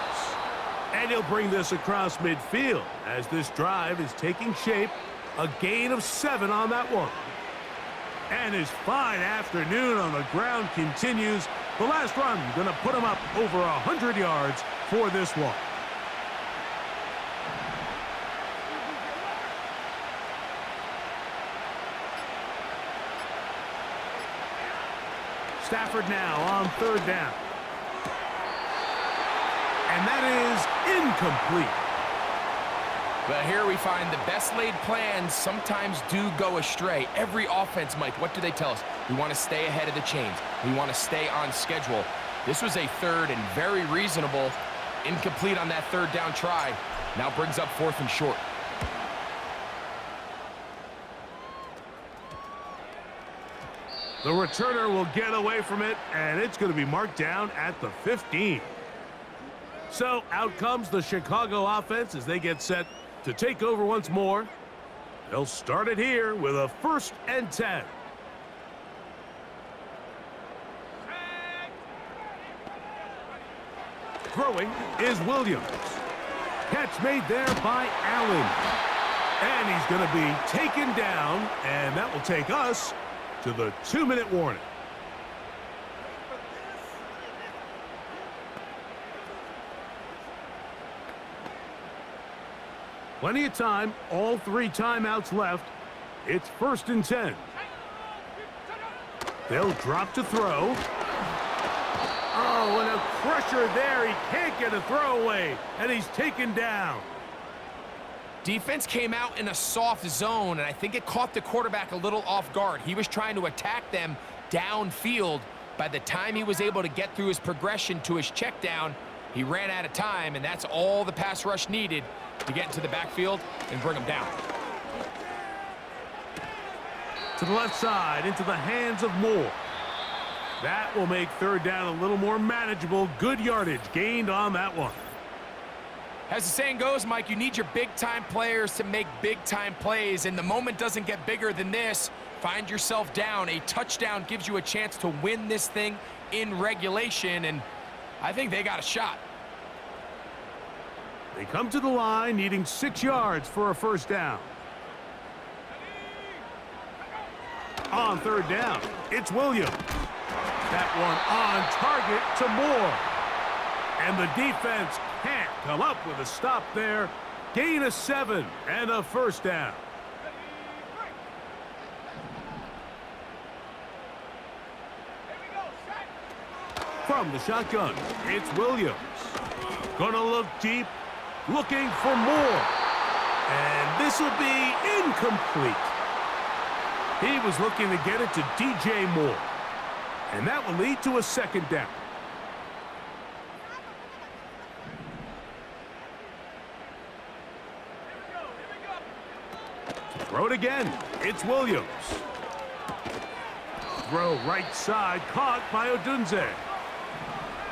And he'll bring this across midfield as this drive is taking shape. A gain of 7 on that one. And his fine afternoon on the ground continues. The last run going to put him up over 100 yards for this one. Stafford now on 3rd down. And that is incomplete. But here we find the best laid plans sometimes do go astray. Every offense, Mike, what do they tell us? We want to stay ahead of the chains. We want to stay on schedule. This was a 3rd and very reasonable. Incomplete on that 3rd down try. Now brings up 4th and short. The returner will get away from it, and it's going to be marked down at the 15. So out comes the Chicago offense as they get set to take over once more. They'll start it here with a 1st and 10. Throwing is Williams. Catch made there by Allen. And he's going to be taken down, and that will take us to the 2-minute warning. Plenty of time, all 3 timeouts left. It's 1st and 10. They'll drop to throw. Oh, and a pressure there. He can't get a throwaway, and he's taken down. Defense came out in a soft zone, and I think it caught the quarterback a little off guard. He was trying to attack them downfield. By the time he was able to get through his progression to his check down, he ran out of time, and that's all the pass rush needed to get into the backfield and bring him down. To the left side, into the hands of Moore. That will make 3rd down a little more manageable. Good yardage gained on that one. As the saying goes, Mike, you need your big-time players to make big-time plays, and the moment doesn't get bigger than this. Find yourself down. A touchdown gives you a chance to win this thing in regulation, and I think they got a shot. They come to the line needing 6 yards for a 1st down. On 3rd down, it's Williams. That one on target to Moore. And the defense can't come up with a stop there. Gain of 7 and a 1st down. From the shotgun, it's Williams. Gonna look deep, looking for more. And this will be incomplete. He was looking to get it to DJ Moore. And that will lead to a 2nd down. Throw it again. It's Williams. Throw right side, caught by Odunze.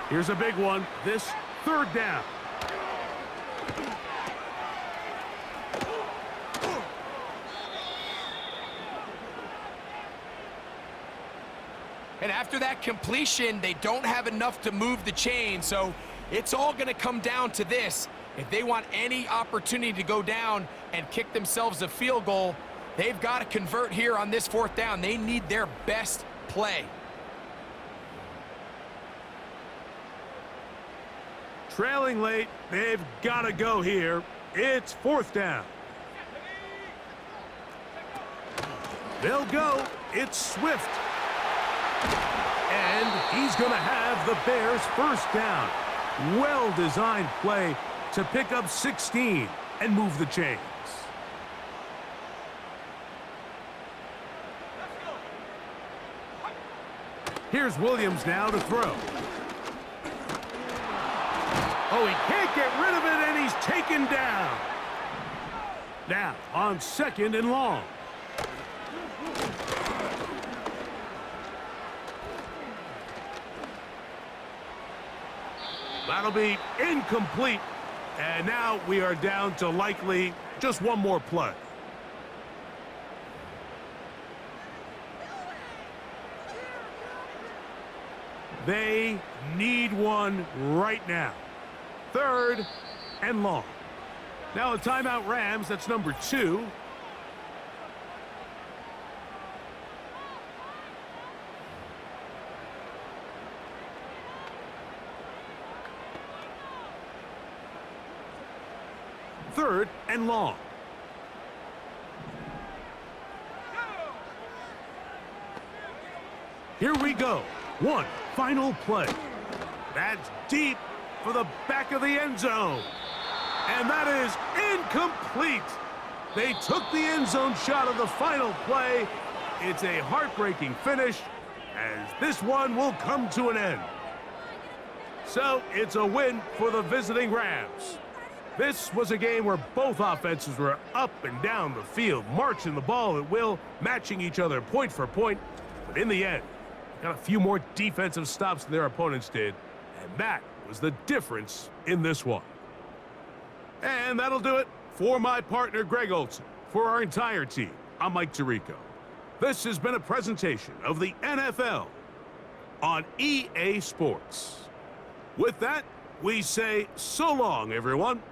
Here's a big one. This 3rd down. And after that completion, they don't have enough to move the chain, so it's all going to come down to this. If they want any opportunity to go down and kick themselves a field goal, they've got to convert here on this 4th down. They need their best play. Trailing late, they've got to go here. It's 4th down. They'll go. It's Swift. And he's going to have the Bears' 1st down. Well-designed play to pick up 16 and move the chains. Here's Williams now to throw. Oh, he can't get rid of it, and he's taken down. Now on 2nd and long. That'll be incomplete. And now we are down to likely just one more play. They need one right now. 3rd and long. Now a timeout Rams, that's number 2. Third and long. Here we go. One final play. That's deep for the back of the end zone. And that is incomplete. They took the end zone shot of the final play. It's a heartbreaking finish as this one will come to an end. So it's a win for the visiting Rams. This was a game where both offenses were up and down the field, marching the ball at will, matching each other point for point. But in the end, got a few more defensive stops than their opponents did, and that was the difference in this one. And that'll do it for my partner, Greg Olson. For our entire team, I'm Mike Tirico. This has been a presentation of the NFL on EA Sports. With that, We say so long, everyone.